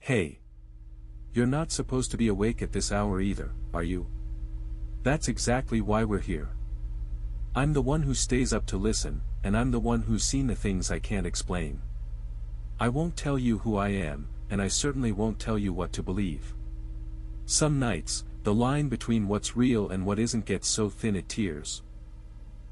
Hey. You're not supposed to be awake at this hour either, are you? That's exactly why we're here. I'm the one who stays up to listen, and I'm the one who's seen the things I can't explain. I won't tell you who I am, and I certainly won't tell you what to believe. Some nights, the line between what's real and what isn't gets so thin it tears.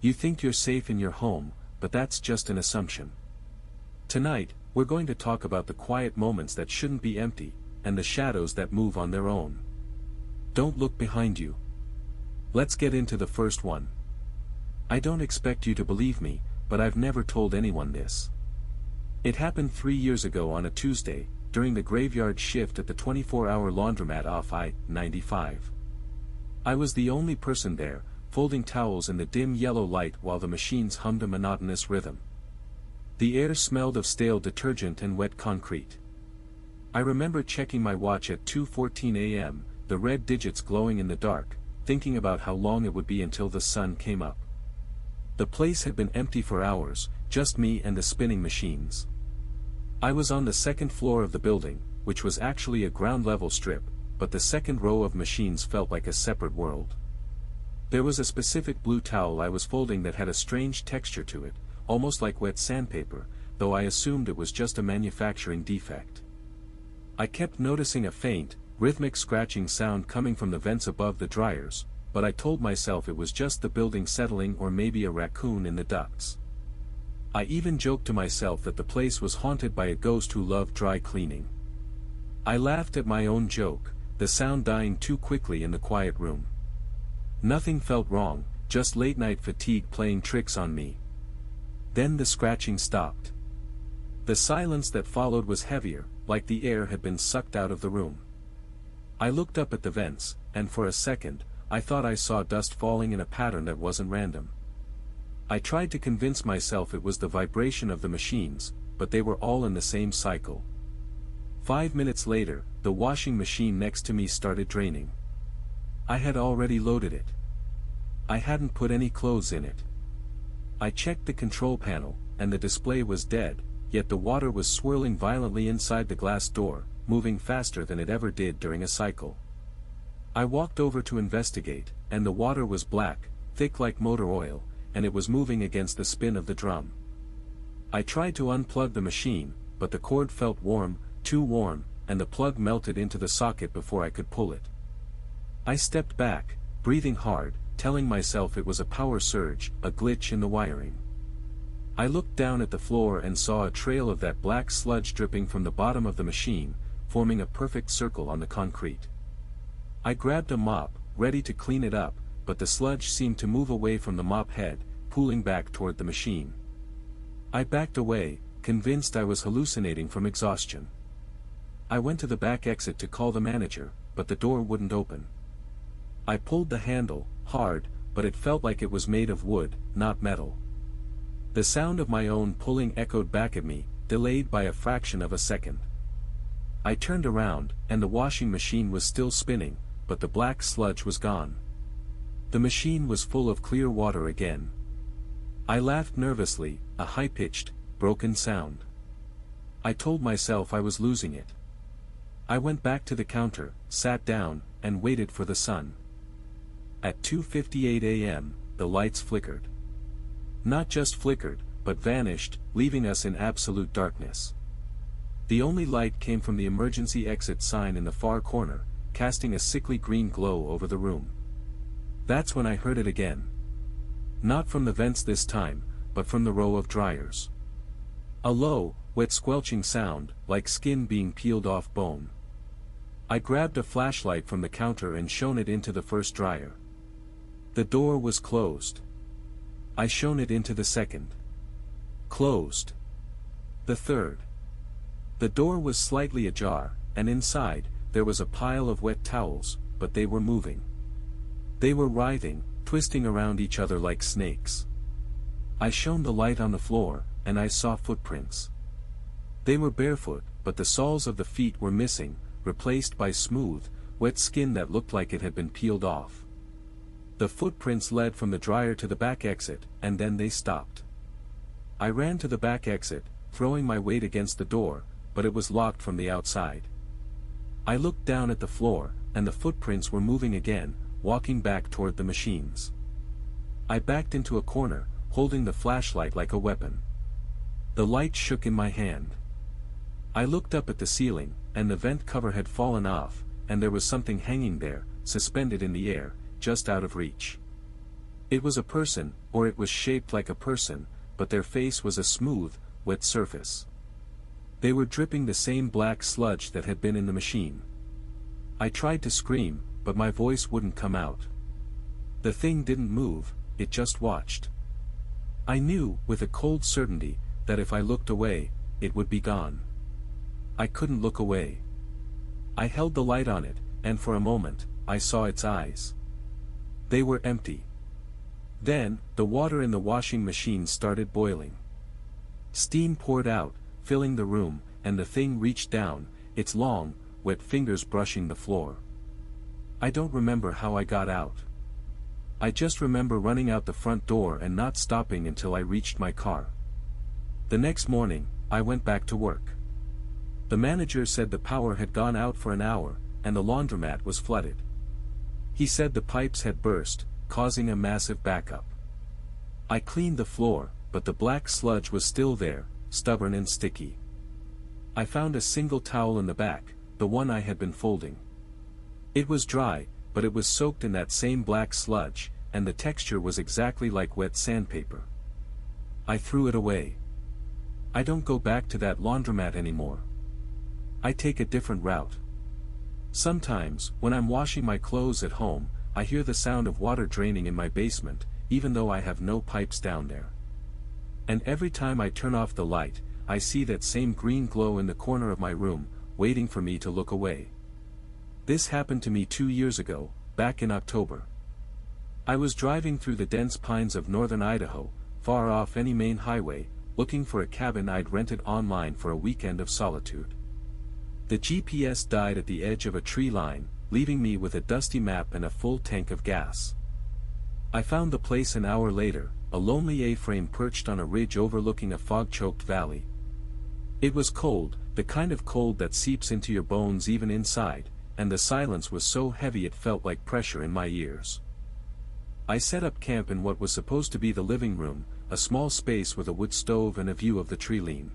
You think you're safe in your home, but that's just an assumption. Tonight, we're going to talk about the quiet moments that shouldn't be empty, and the shadows that move on their own. Don't look behind you. Let's get into the first one. I don't expect you to believe me, but I've never told anyone this. It happened 3 years ago on a Tuesday, during the graveyard shift at the 24-hour laundromat off I-95. I was the only person there, folding towels in the dim yellow light while the machines hummed a monotonous rhythm. The air smelled of stale detergent and wet concrete. I remember checking my watch at 2:14 a.m., the red digits glowing in the dark, thinking about how long it would be until the sun came up. The place had been empty for hours, just me and the spinning machines. I was on the second floor of the building, which was actually a ground-level strip, but the second row of machines felt like a separate world. There was a specific blue towel I was folding that had a strange texture to it, almost like wet sandpaper, though I assumed it was just a manufacturing defect. I kept noticing a faint, rhythmic scratching sound coming from the vents above the dryers, but I told myself it was just the building settling or maybe a raccoon in the ducts. I even joked to myself that the place was haunted by a ghost who loved dry cleaning. I laughed at my own joke, the sound dying too quickly in the quiet room. Nothing felt wrong, just late-night fatigue playing tricks on me. Then the scratching stopped. The silence that followed was heavier, like the air had been sucked out of the room. I looked up at the vents, and for a second, I thought I saw dust falling in a pattern that wasn't random. I tried to convince myself it was the vibration of the machines, but they were all in the same cycle. 5 minutes later, the washing machine next to me started draining. I had already loaded it. I hadn't put any clothes in it. I checked the control panel, and the display was dead, yet the water was swirling violently inside the glass door, moving faster than it ever did during a cycle. I walked over to investigate, and the water was black, thick like motor oil, and it was moving against the spin of the drum. I tried to unplug the machine, but the cord felt warm, too warm, and the plug melted into the socket before I could pull it. I stepped back, breathing hard, telling myself it was a power surge, a glitch in the wiring. I looked down at the floor and saw a trail of that black sludge dripping from the bottom of the machine, forming a perfect circle on the concrete. I grabbed a mop, ready to clean it up, but the sludge seemed to move away from the mop head, pooling back toward the machine. I backed away, convinced I was hallucinating from exhaustion. I went to the back exit to call the manager, but the door wouldn't open. I pulled the handle, hard, but it felt like it was made of wood, not metal. The sound of my own pulling echoed back at me, delayed by a fraction of a second. I turned around, and the washing machine was still spinning, but the black sludge was gone. The machine was full of clear water again. I laughed nervously, a high-pitched, broken sound. I told myself I was losing it. I went back to the counter, sat down, and waited for the sun. At 2:58 a.m., the lights flickered. Not just flickered, but vanished, leaving us in absolute darkness. The only light came from the emergency exit sign in the far corner, casting a sickly green glow over the room. That's when I heard it again. Not from the vents this time, but from the row of dryers. A low, wet squelching sound, like skin being peeled off bone. I grabbed a flashlight from the counter and shone it into the first dryer. The door was closed. I shone it into the second. Closed. The third. The door was slightly ajar, and inside, there was a pile of wet towels, but they were moving. They were writhing, twisting around each other like snakes. I shone the light on the floor, and I saw footprints. They were barefoot, but the soles of the feet were missing, replaced by smooth, wet skin that looked like it had been peeled off. The footprints led from the dryer to the back exit, and then they stopped. I ran to the back exit, throwing my weight against the door, but it was locked from the outside. I looked down at the floor, and the footprints were moving again, walking back toward the machines. I backed into a corner, holding the flashlight like a weapon. The light shook in my hand. I looked up at the ceiling, and the vent cover had fallen off, and there was something hanging there, suspended in the air, just out of reach. It was a person, or it was shaped like a person, but their face was a smooth, wet surface. They were dripping the same black sludge that had been in the machine. I tried to scream, but my voice wouldn't come out. The thing didn't move, it just watched. I knew, with a cold certainty, that if I looked away, it would be gone. I couldn't look away. I held the light on it, and for a moment, I saw its eyes. They were empty. Then, the water in the washing machine started boiling. Steam poured out, filling the room, and the thing reached down, its long, wet fingers brushing the floor. I don't remember how I got out. I just remember running out the front door and not stopping until I reached my car. The next morning, I went back to work. The manager said the power had gone out for an hour, and the laundromat was flooded. He said the pipes had burst, causing a massive backup. I cleaned the floor, but the black sludge was still there, stubborn and sticky. I found a single towel in the back, the one I had been folding. It was dry, but it was soaked in that same black sludge, and the texture was exactly like wet sandpaper. I threw it away. I don't go back to that laundromat anymore. I take a different route. Sometimes, when I'm washing my clothes at home, I hear the sound of water draining in my basement, even though I have no pipes down there. And every time I turn off the light, I see that same green glow in the corner of my room, waiting for me to look away. This happened to me 2 years ago, back in October. I was driving through the dense pines of northern Idaho, far off any main highway, looking for a cabin I'd rented online for a weekend of solitude. The GPS died at the edge of a tree line, leaving me with a dusty map and a full tank of gas. I found the place an hour later, a lonely A-frame perched on a ridge overlooking a fog-choked valley. It was cold, the kind of cold that seeps into your bones even inside, and the silence was so heavy it felt like pressure in my ears. I set up camp in what was supposed to be the living room, a small space with a wood stove and a view of the treeline.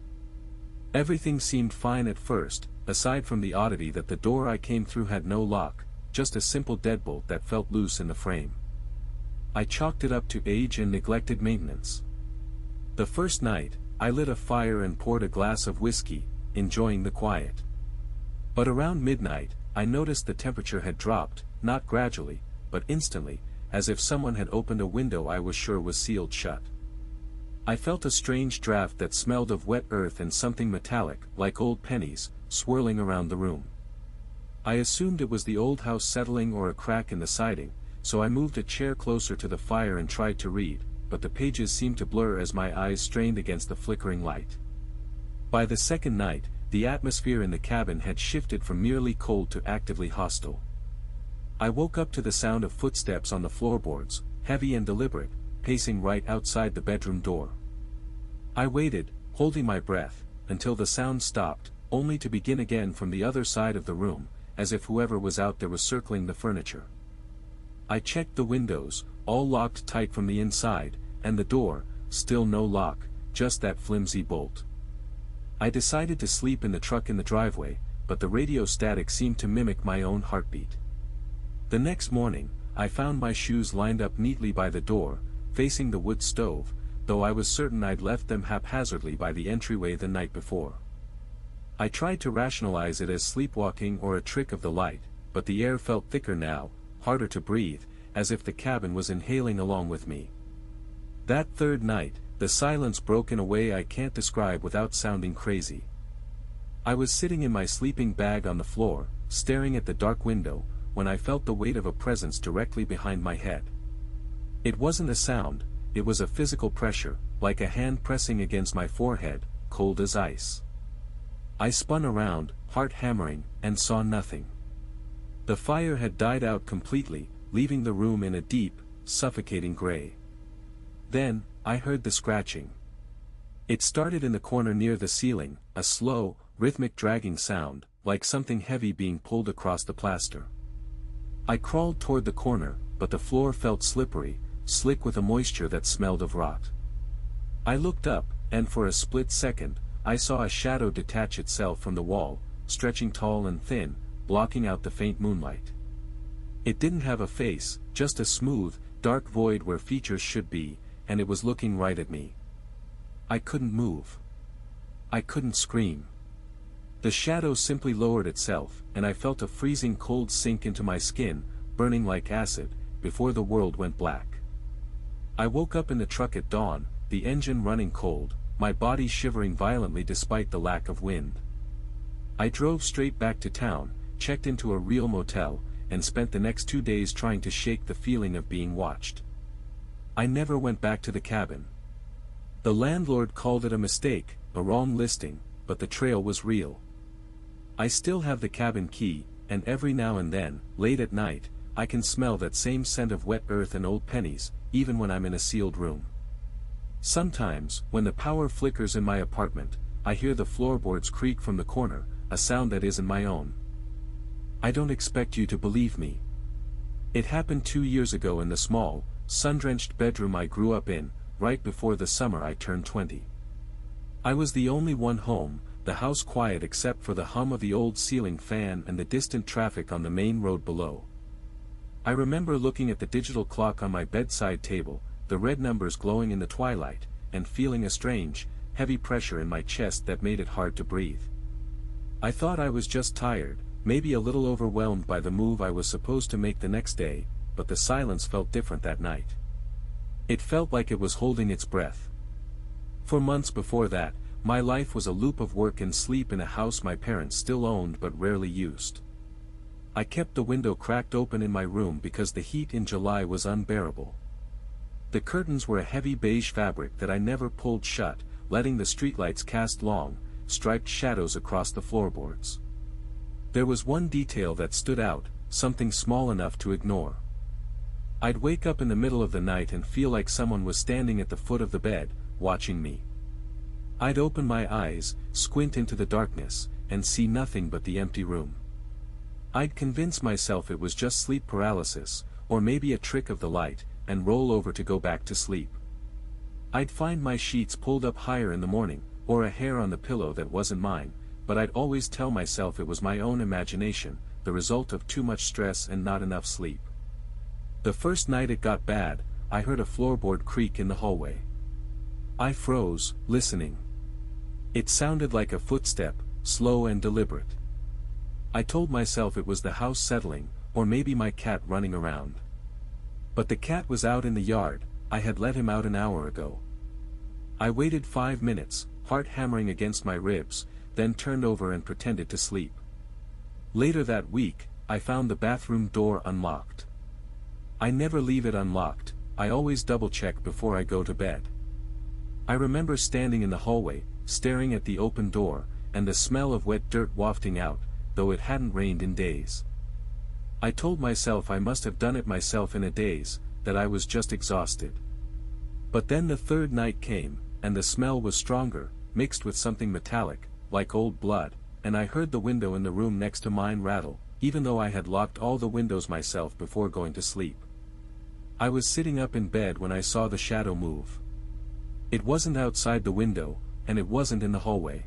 Everything seemed fine at first, aside from the oddity that the door I came through had no lock, just a simple deadbolt that felt loose in the frame. I chalked it up to age and neglected maintenance. The first night, I lit a fire and poured a glass of whiskey, enjoying the quiet. But around midnight, I noticed the temperature had dropped, not gradually, but instantly, as if someone had opened a window I was sure was sealed shut. I felt a strange draft that smelled of wet earth and something metallic, like old pennies, swirling around the room. I assumed it was the old house settling or a crack in the siding, so I moved a chair closer to the fire and tried to read, but the pages seemed to blur as my eyes strained against the flickering light. By the second night, the atmosphere in the cabin had shifted from merely cold to actively hostile. I woke up to the sound of footsteps on the floorboards, heavy and deliberate, pacing right outside the bedroom door. I waited, holding my breath, until the sound stopped, only to begin again from the other side of the room, as if whoever was out there was circling the furniture. I checked the windows, all locked tight from the inside, and the door, still no lock, just that flimsy bolt. I decided to sleep in the truck in the driveway, but the radio static seemed to mimic my own heartbeat. The next morning, I found my shoes lined up neatly by the door, facing the wood stove, though I was certain I'd left them haphazardly by the entryway the night before. I tried to rationalize it as sleepwalking or a trick of the light, but the air felt thicker now, harder to breathe, as if the cabin was inhaling along with me. That third night, the silence broke in a way I can't describe without sounding crazy. I was sitting in my sleeping bag on the floor, staring at the dark window, when I felt the weight of a presence directly behind my head. It wasn't a sound, it was a physical pressure, like a hand pressing against my forehead, cold as ice. I spun around, heart hammering, and saw nothing. The fire had died out completely, leaving the room in a deep, suffocating gray. Then, I heard the scratching. It started in the corner near the ceiling, a slow, rhythmic dragging sound, like something heavy being pulled across the plaster. I crawled toward the corner, but the floor felt slippery, slick with a moisture that smelled of rot. I looked up, and for a split second, I saw a shadow detach itself from the wall, stretching tall and thin, blocking out the faint moonlight. It didn't have a face, just a smooth, dark void where features should be, and it was looking right at me. I couldn't move. I couldn't scream. The shadow simply lowered itself, and I felt a freezing cold sink into my skin, burning like acid, before the world went black. I woke up in the truck at dawn, the engine running cold, my body shivering violently despite the lack of wind. I drove straight back to town, checked into a real motel, and spent the next 2 days trying to shake the feeling of being watched. I never went back to the cabin. The landlord called it a mistake, a wrong listing, but the trail was real. I still have the cabin key, and every now and then, late at night, I can smell that same scent of wet earth and old pennies, even when I'm in a sealed room. Sometimes, when the power flickers in my apartment, I hear the floorboards creak from the corner, a sound that isn't my own. I don't expect you to believe me. It happened 2 years ago in the small, sun-drenched bedroom I grew up in, right before the summer I turned 20. I was the only one home, the house quiet except for the hum of the old ceiling fan and the distant traffic on the main road below. I remember looking at the digital clock on my bedside table, the red numbers glowing in the twilight, and feeling a strange, heavy pressure in my chest that made it hard to breathe. I thought I was just tired, maybe a little overwhelmed by the move I was supposed to make the next day, but the silence felt different that night. It felt like it was holding its breath. For months before that, my life was a loop of work and sleep in a house my parents still owned but rarely used. I kept the window cracked open in my room because the heat in July was unbearable. The curtains were a heavy beige fabric that I never pulled shut, letting the streetlights cast long, striped shadows across the floorboards. There was one detail that stood out, something small enough to ignore. I'd wake up in the middle of the night and feel like someone was standing at the foot of the bed, watching me. I'd open my eyes, squint into the darkness, and see nothing but the empty room. I'd convince myself it was just sleep paralysis, or maybe a trick of the light, and roll over to go back to sleep. I'd find my sheets pulled up higher in the morning, or a hair on the pillow that wasn't mine, but I'd always tell myself it was my own imagination, the result of too much stress and not enough sleep. The first night it got bad, I heard a floorboard creak in the hallway. I froze, listening. It sounded like a footstep, slow and deliberate. I told myself it was the house settling, or maybe my cat running around. But the cat was out in the yard, I had let him out an hour ago. I waited 5 minutes, heart hammering against my ribs, then turned over and pretended to sleep. Later that week, I found the bathroom door unlocked. I never leave it unlocked, I always double-check before I go to bed. I remember standing in the hallway, staring at the open door, and the smell of wet dirt wafting out, though it hadn't rained in days. I told myself I must have done it myself in a daze, that I was just exhausted. But then the third night came, and the smell was stronger, mixed with something metallic, like old blood, and I heard the window in the room next to mine rattle, even though I had locked all the windows myself before going to sleep. I was sitting up in bed when I saw the shadow move. It wasn't outside the window, and it wasn't in the hallway.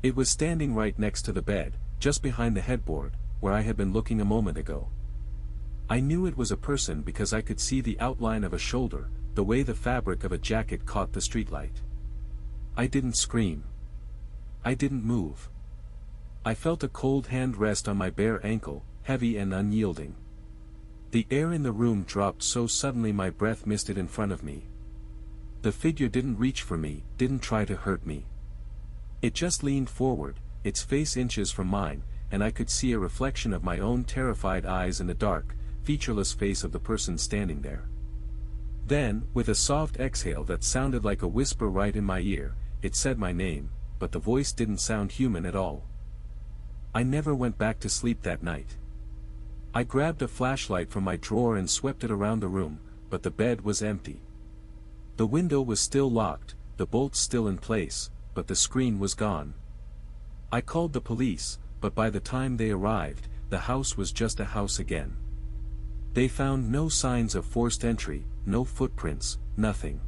It was standing right next to the bed, just behind the headboard, where I had been looking a moment ago. I knew it was a person because I could see the outline of a shoulder, the way the fabric of a jacket caught the streetlight. I didn't scream. I didn't move. I felt a cold hand rest on my bare ankle, heavy and unyielding. The air in the room dropped so suddenly my breath misted in front of me. The figure didn't reach for me, didn't try to hurt me. It just leaned forward, its face inches from mine, and I could see a reflection of my own terrified eyes in the dark, featureless face of the person standing there. Then, with a soft exhale that sounded like a whisper right in my ear, it said my name, but the voice didn't sound human at all. I never went back to sleep that night. I grabbed a flashlight from my drawer and swept it around the room, but the bed was empty. The window was still locked, the bolts still in place, but the screen was gone. I called the police, but by the time they arrived, the house was just a house again. They found no signs of forced entry, no footprints, nothing.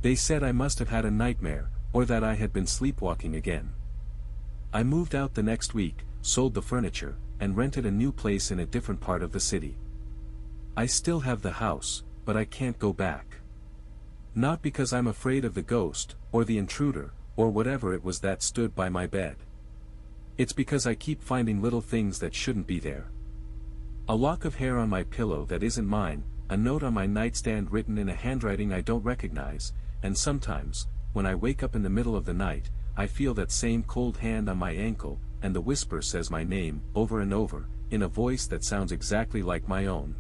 They said I must have had a nightmare, or that I had been sleepwalking again. I moved out the next week, sold the furniture, and rented a new place in a different part of the city. I still have the house, but I can't go back. Not because I'm afraid of the ghost, or the intruder, or whatever it was that stood by my bed. It's because I keep finding little things that shouldn't be there. A lock of hair on my pillow that isn't mine, a note on my nightstand written in a handwriting I don't recognize, and sometimes, when I wake up in the middle of the night, I feel that same cold hand on my ankle, and the whisper says my name, over and over, in a voice that sounds exactly like my own.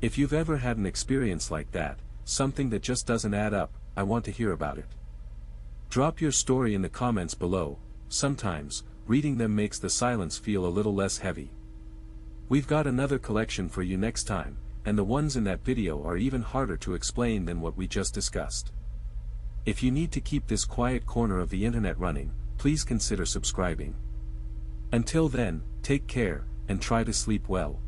If you've ever had an experience like that, something that just doesn't add up, I want to hear about it. Drop your story in the comments below. Sometimes, reading them makes the silence feel a little less heavy. We've got another collection for you next time, and the ones in that video are even harder to explain than what we just discussed. If you need to keep this quiet corner of the internet running, please consider subscribing. Until then, take care, and try to sleep well.